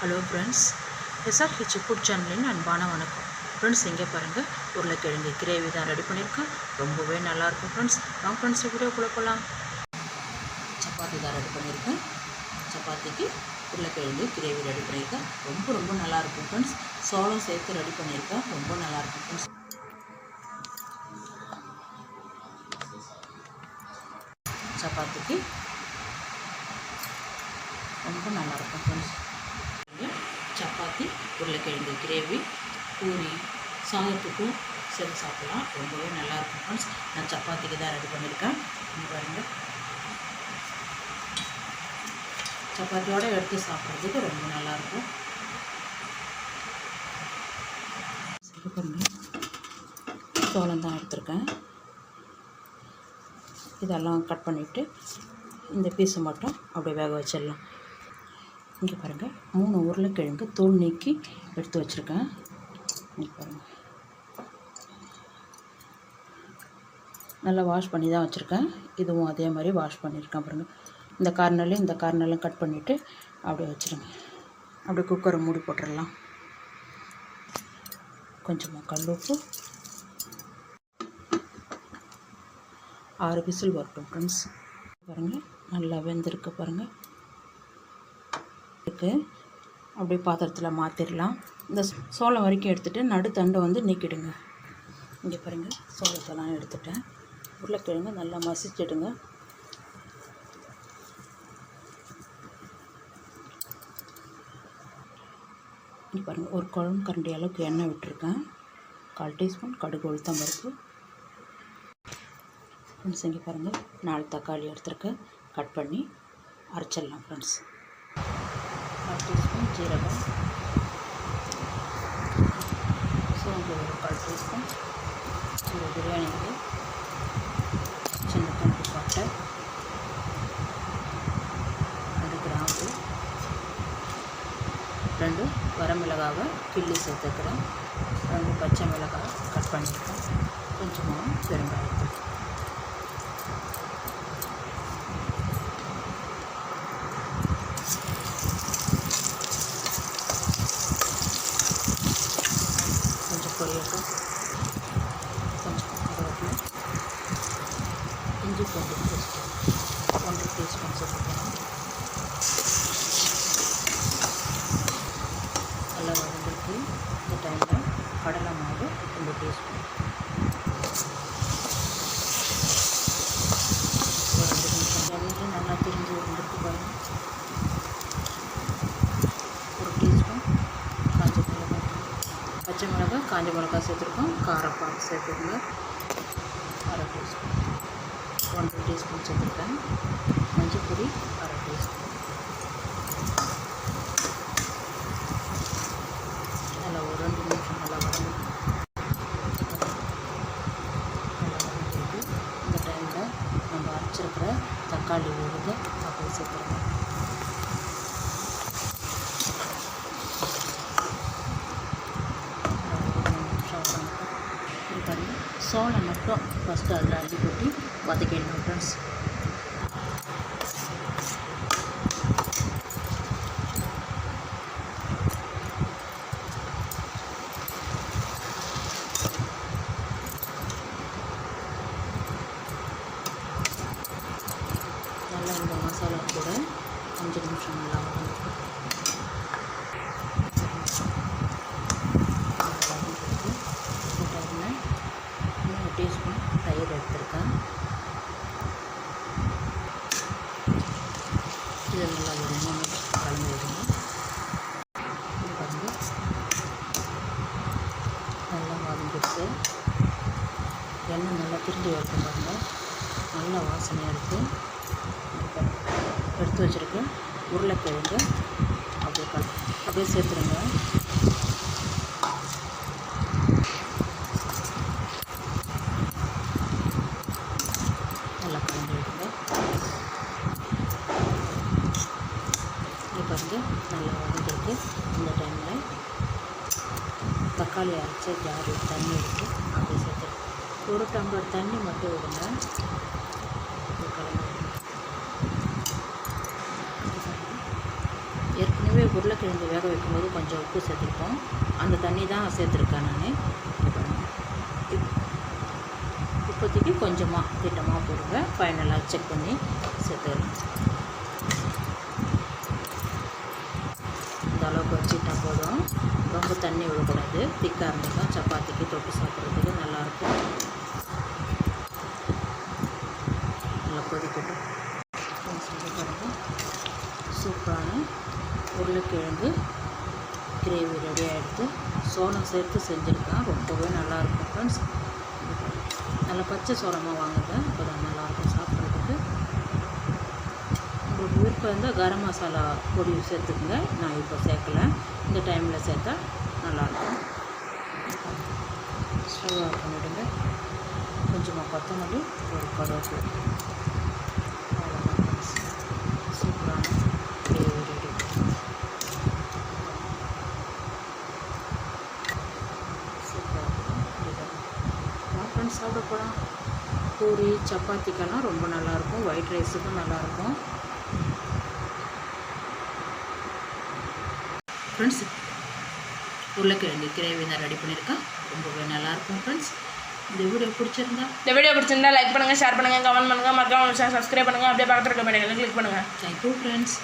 Hello friends, SRH food சேனலின் அன்பான வணக்கம். ஃப்ரெண்ட்ஸ், இங்கே பாருங்கள், உருளைக்கிழங்கு கிரேவி தான் ரெடி பண்ணியிருக்கேன். ரொம்பவே நல்லாயிருக்கும் ஃப்ரெண்ட்ஸ். வாங்க ஃப்ரெண்ட்ஸ், வீடியோக்குள்ளே போகலாம். சப்பாத்தி தான் ரெடி பண்ணியிருக்கேன். சப்பாத்திக்கு உருளைக்கிழங்கு கிரேவி ரெடி பண்ணியிருக்கேன். ரொம்ப நல்லாயிருக்கும் ஃப்ரெண்ட்ஸ். சோளம் சேர்த்து ரெடி பண்ணியிருக்கேன். ரொம்ப நல்லாயிருக்கும் ஃப்ரெண்ட்ஸ். சப்பாத்திக்கு ரொம்ப நல்லாயிருக்கும் ஃப்ரெண்ட்ஸ். சப்பாத்தி உருளைக்கிழங்கு கிரேவி பூரி சாதத்துக்கும் சேர்த்து சாப்பிட்லாம். ரொம்பவே நல்லாயிருக்கும் ஃப்ரெண்ட்ஸ். நான் சப்பாத்திக்கு தான் ரெடி பண்ணியிருக்கேன். பாருங்கள், சப்பாத்தியோடு எடுத்து சாப்பிட்றதுக்கு ரொம்ப நல்லாயிருக்கும். சோளம் தான் எடுத்துருக்கேன். இதெல்லாம் கட் பண்ணிவிட்டு இந்த பீஸை மட்டும் அப்படியே வேக வச்சிடலாம். இங்கே பாருங்கள், 3 உருளைக்கிழங்கு தோல் நீக்கி எடுத்து வச்சுருக்கேன். இங்கே பாருங்கள், நல்லா வாஷ் பண்ணி தான் வச்சுருக்கேன். இதுவும் அதே மாதிரி வாஷ் பண்ணியிருக்கேன். பாருங்கள், இந்த கார்னர்லையும் கட் பண்ணிவிட்டு அப்படியே வச்சுருங்க. அப்படியே குக்கரை மூடி போட்டுடலாம். கொஞ்சமாக கல்லுப்பு, 6 விசில் வரட்டும் ஃப்ரெண்ட்ஸ். பாருங்கள், நல்லா வெந்திருக்கு பாருங்கள். அப்படியே பாத்திரத்தில் மாற்றிடலாம். இந்த சோளம் வரைக்கும் எடுத்துகிட்டு நடுத்தண்டை வந்து நீக்கிடுங்க. இங்கே பாருங்கள், சோளத்தெல்லாம் எடுத்துட்டேன். உருளைக்கிழங்கு நல்லா மசிச்சிடுங்க. இங்கே பாருங்கள், ஒரு குழம்பு கரண்டி அளவுக்கு எண்ணெய் விட்டுருக்கேன். 1/4 டீஸ்பூன் கடுகு உளுத்தம் பருப்பு. ஃப்ரெண்ட்ஸ், இங்கே பாருங்கள், 4 தக்காளி எடுத்துருக்கேன். கட் பண்ணி அரைச்சிடலாம் ஃப்ரெண்ட்ஸ். 1/4 டீஸ்பூன் ஜீரகம், சோம்பு ஒரு 1/4 டீஸ்பூன், ஒரு பிரியாணிக்கு சின்ன துண்டு பட்டை, 2 கிராம்பு, 2 வரமிளகாவை கிள்ளி சேர்த்துக்கிறேன். 2 பச்சை மிளகாய் கட் பண்ணியிருக்கேன். கொஞ்சமாக பெருங்காயத்தூள். பொரியட்டும். கொஞ்சம் கருவேப்பிலை, இஞ்சி பூண்டு பேஸ்ட் 1 டீஸ்பூன் சேர்த்துக்கலாம். நல்லா வதங்கிட்டு இந்த டைமில் கடலை மாவு 2 டீஸ்பூன். ஒரு 2 நிமிஷம் எண்ணெய் நல்லா திரிஞ்சு வந்துட்டு பாருங்கள். 1 டீஸ்பூன் காஞ்ச மிளகாய், பச்சை மிளகாய், காஞ்ச மிளகாய் சேர்த்துருக்கோம். காரப்பாகு சேர்த்துருங்க. 1/2 டீஸ்பூன், 1 டீஸ்பூன் சேர்த்துருக்கேன். மஞ்சள் பொடி 1/2 டீஸ்பூன். நல்லா ஒரு 2 நிமிஷம் நல்லா வதங்கிட்டு இந்த டைமில் நம்ம அரைச்சிருக்கிற தக்காளி விழுதை அப்படியே சேர்த்துருங்க. சோளம் மட்டும் ஃபஸ்ட்டு அதில் அள்ளி கொட்டி வதக்கிடணும் ஃப்ரெண்ட்ஸ். நல்லா இந்த மசாலா கூட 5 நிமிஷம் நல்லா வதங்கிட்டு டீஸ்பூன் தயிர் எடுத்துருக்கேன். இதை நல்லா ஒரு 3 நிமிஷம் கலந்து விடுங்க. இது பாருங்கள், நல்லா வதங்கிடுச்சு. எண்ணெய் நல்லா திரிஞ்சு வைக்கும் பாருங்கள். நல்லா வாசனையாக இருக்குது. எடுத்து வச்சுருக்கேன் உருளைக்கிழங்கு அப்படியே சேர்த்துருங்க. நல்லா கலந்து விடுங்க. இப்போ வந்து நல்லா வதங்கிருக்கு. இந்த டைமில் தக்காளி அரைச்ச ஜாரில் தண்ணி எடுத்து அப்படியே சேர்த்துருக்கேன். 1 டம்ளர் தண்ணி மட்டும் விடுங்க. கலந்து ஏற்கனவே உருளைக்கிழங்கு வேக வைக்கும்போது கொஞ்சம் உப்பு சேர்த்துருக்கோம். அந்த தண்ணி தான் சேர்த்துருக்கேன் நான். இப்போதைக்கு கொஞ்சமாக திட்டமாக போடுங்க. ஃபைனலாக செக் பண்ணி சேர்த்துக்கலாம். இந்த அளவுக்கு வச்சுட்டா போதும். ரொம்ப தண்ணி விடக்கூடாது. திக்காக இருந்துக்கும் சப்பாத்திக்கு தொட்டு சாப்பிட்றதுக்கு நல்லாயிருக்கும். நல்லா கொதிக்கட்டும். செஞ்சு பாருங்கள். சூப்பரான உருளைக்கிழங்கு கிரேவி ரெடி ஆகிடுது. சோளம் சேர்த்து செஞ்சுருக்கேன். ரொம்பவே நல்லாயிருக்கும் ஃப்ரெண்ட்ஸ். நல்லா பச்சை சோளமாக வாங்குங்க. அப்போ தான் நல்லாயிருக்கும் சாப்பிட்றதுக்கு. உங்களுக்கு விருப்பம் இருந்தால் கரம் மசாலா பொடி சேர்த்துக்குங்க. நான் இப்போ சேர்க்கலை. இந்த டைமில் சேர்த்தா நல்லாயிருக்கும். ஸ்டவ் ஆஃப் பண்ணிவிடுங்க. கொஞ்சமாக கொத்தமல்லி, ஒரு கருவேப்பிலை. அவ்வளோதான் ஃப்ரெண்ட்ஸ். சூப்பரான கிரேவி ரெடி. சூப்பராக இருக்கும். ஃப்ரெண்ட்ஸ் சாப்பிட போகலாம். பூரி சப்பாத்திக்கெல்லாம் ரொம்ப நல்லாயிருக்கும். ஒயிட் ரைஸுக்கும் நல்லாயிருக்கும். ஃப்ரெண்ட்ஸ் உருளைக்கிழங்கு கிரேவி தான் ரெடி பண்ணியிருக்கேன். ரொம்பவே நல்லாயிருக்கும் ஃப்ரெண்ட்ஸ். இந்த வீடியோ பிடிச்சிருந்தா லைக் பண்ணுங்கள், ஷேர் பண்ணுங்கள், கமெண்ட் பண்ணுங்கள், மறக்காம சப்ஸ்கிரைப் பண்ணுங்கள். அப்படியே பக்கத்தில் இருக்க பெல் ஐகானை கிளிக் பண்ணுங்கள். Thank you friends.